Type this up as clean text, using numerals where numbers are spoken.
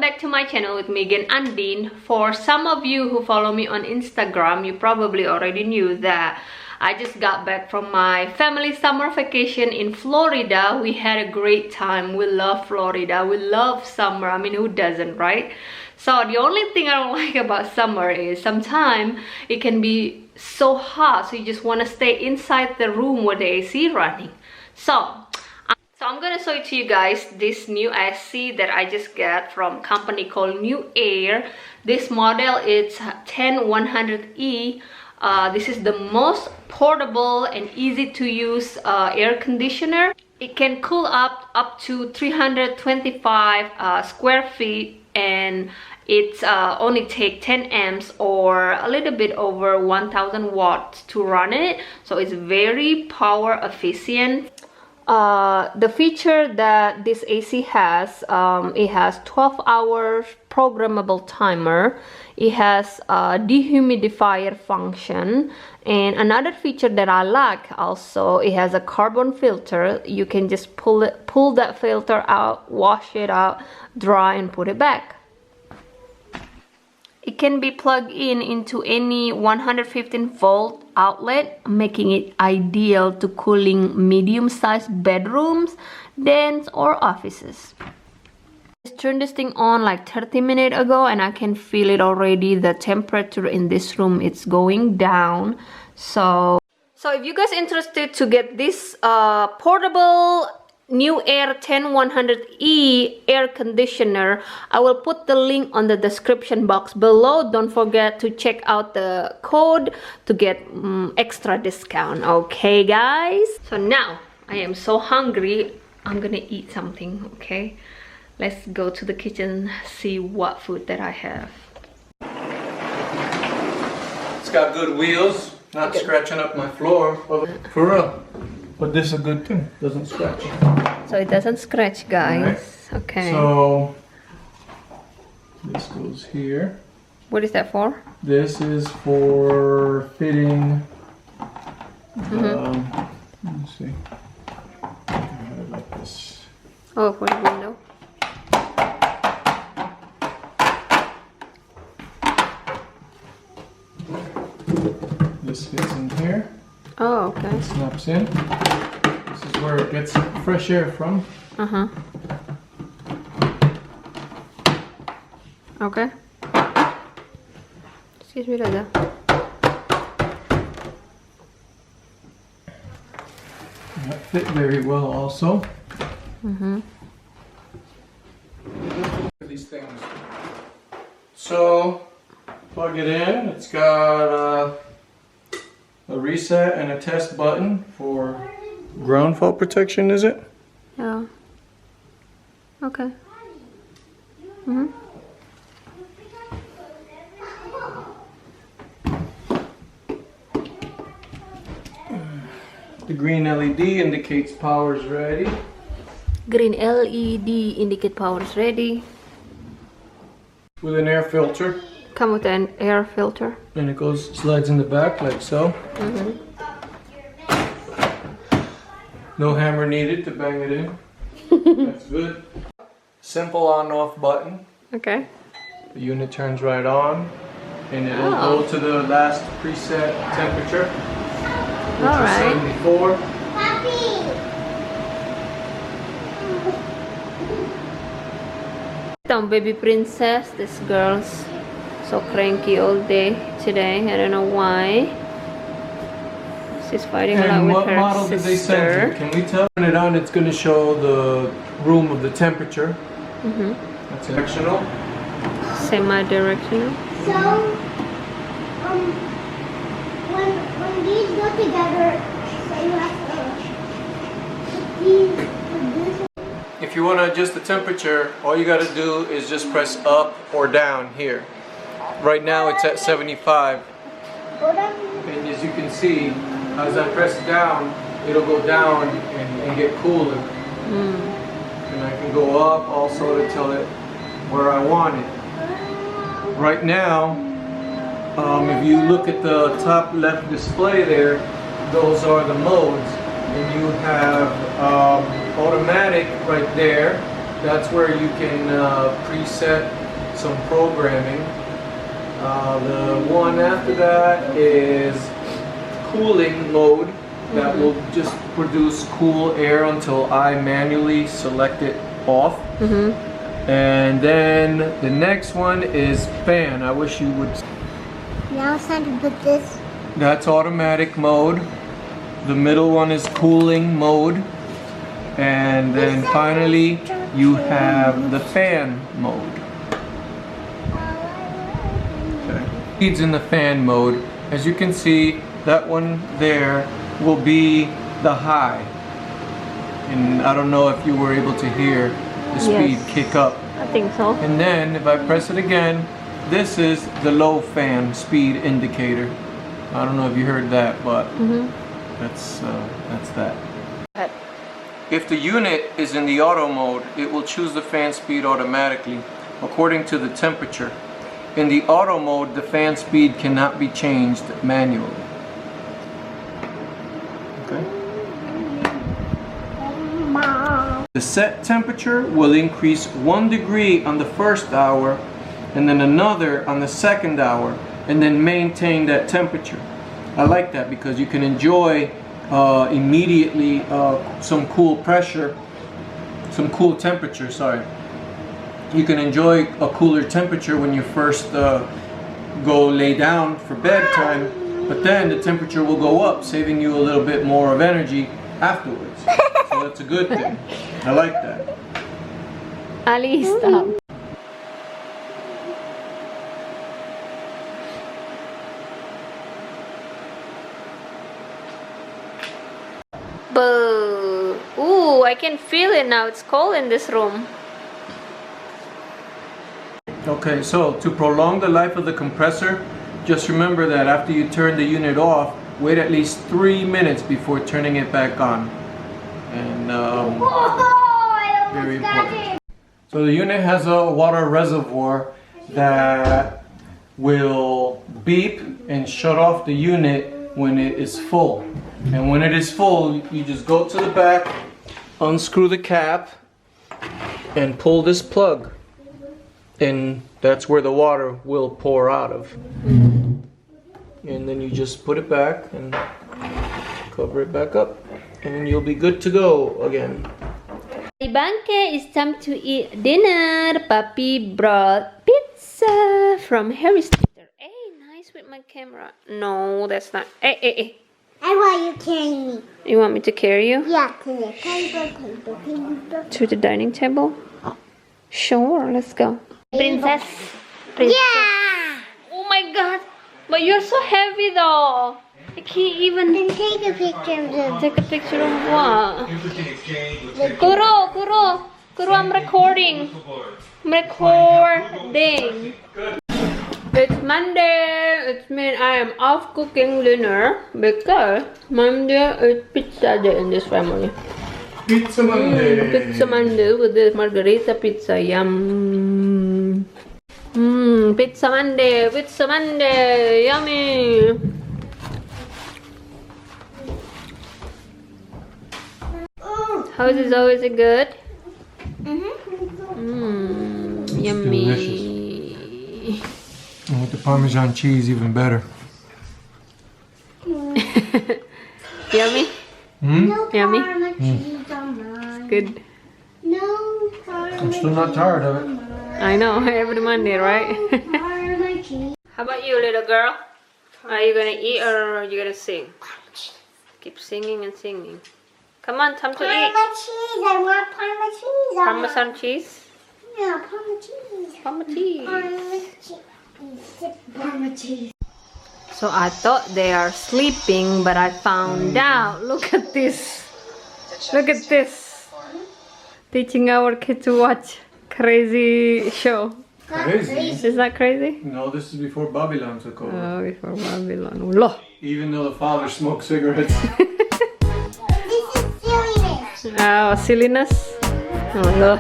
back to my channel with me again, Andine. For some of you who follow me on Instagram, you probably already knew that I just got back from my family summer vacation in Florida. We had a great time. We love Florida. We love summer. I mean, who doesn't, right? So the only thing I don't like about summer is sometimes it can be so hot, so you just want to stay inside the room with the AC running. So I'm gonna show it to you guys, this new AC that I just got from a company called NewAir. This model is AC-10100E. This is the most portable and easy to use air conditioner. It can cool up to 325 square feet, and it's only take 10 amps or a little bit over 1000 watts to run it, so it's very power efficient. The feature that this AC has, it has 12 hours programmable timer. It has a dehumidifier function, and another feature that I like also, it has a carbon filter. You can just pull that filter out, wash it out, dry, and put it back. It can be plugged in into any 115-volt outlet, making it ideal to cooling medium-sized bedrooms, dens, or offices. I just turned this thing on like 30 minutes ago, and I can feel it already. The temperature in this room, it's going down. So if you guys interested to get this portable NewAir AC-10100E air conditioner, I will put the link on the description box below. Don't forget to check out the code to get extra discount. Okay guys, so now I am so hungry. I'm gonna eat something. Okay, let's go to the kitchen, see what food that I have. It's got good wheels, not scratching up my floor. For real. But this is a good thing, doesn't scratch. So it doesn't scratch, guys. Right. Okay. So this goes here. What is that for? This is for fitting. Let me see. I have it like this. Oh, for the window. This fits in here. Oh, okay. It snaps in. This is where it gets fresh air from. Okay. Excuse me, Dada. That fit very well also. These things. So plug it in. It's got a reset and a test button for ground fault protection, is it? Yeah. Okay. The green LED indicates power is ready. Green LED indicate power is ready. With an air filter. Come with an air filter. And it slides in the back like so. No hammer needed to bang it in. That's good. Simple on-off button. Okay. The unit turns right on, and it'll go to the last preset temperature, which is 74. Down, baby princess. This girl's so cranky all day today. I don't know why. She's fighting a lot with her model did they send you? Can we tell? Turn it on, it's going to show the room of the temperature. That's directional. Semi-directional. So, when these go together, so you have to If you want to adjust the temperature, all you got to do is just press up or down here. Right now it's at 75. And as you can see, as I press down, it'll go down and get cooler. And I can go up also to tell it where I want it. Right now, if you look at the top left display there, those are the modes. And you have automatic right there, that's where you can preset some programming. The one after that is cooling mode. That will just produce cool air until I manually select it off. And then the next one is fan. I wish you would. Now it's time to put this. That's automatic mode. The middle one is cooling mode. And then finally you have the fan mode. Okay. Speeds in the fan mode. As you can see, that one there will be the high. And I don't know if you were able to hear the speed kick up. I think so. And then if I press it again, this is the low fan speed indicator. I don't know if you heard that, but that's that. If the unit is in the auto mode, it will choose the fan speed automatically according to the temperature. In the auto mode, the fan speed cannot be changed manually. Okay. The set temperature will increase 1 degree on the first hour and then another on the second hour, and then maintain that temperature. I like that because you can enjoy immediately some cool temperature, sorry. You can enjoy a cooler temperature when you first go lay down for bedtime, but then the temperature will go up, saving you a little bit more of energy afterwards. So that's a good thing. I like that. Ali, stop. Boo! Ooh, I can feel it now. It's cold in this room. Okay, so to prolong the life of the compressor, just remember that after you turn the unit off, wait at least 3 minutes before turning it back on. And very important. So the unit has a water reservoir that will beep and shut off the unit when it is full. And when it is full, you just go to the back, unscrew the cap, and pull this plug. And that's where the water will pour out of. And then you just put it back and cover it back up, and you'll be good to go again. Banke, it's time to eat dinner. Papi brought pizza from Harry's Theater. Hey, nice with my camera. No, that's not. Hey. I want you carrying me. You want me to carry you? Yeah, to the table. To the dining table? Sure, let's go. Princess. Yeah! Oh my god. But you're so heavy though. I can't even Then take a picture of them. take a picture of what? Kuro, I'm recording. I'm recording. It's Monday. It means I am off cooking dinner because Monday is pizza day in this family. Pizza Monday! Pizza Monday with this margarita pizza. Yum. Pizza Monday. Yummy. How is it? Is it good? Yummy. And with the Parmesan cheese, even better. Yummy? No Yummy? Parma cheese on mine. Good. No Parma I'm still not tired of it. I know, every Monday, right? Parma cheese. How about you, little girl? Are you gonna eat or are you gonna sing? Keep singing and singing. Come on, time to eat. Parma cheese. I want Parma cheese. Parmesan cheese? Yeah, Parma cheese. Parma cheese. Parma cheese. So I thought they are sleeping, but I found out. Look at this. Look at this. Teaching our kids to watch crazy show. Crazy? Is that crazy? No, this is before Babylon took over. Oh, before Babylon. Loh. Even though the father smoked cigarettes. This is silliness. Oh, silliness. Oh, loh.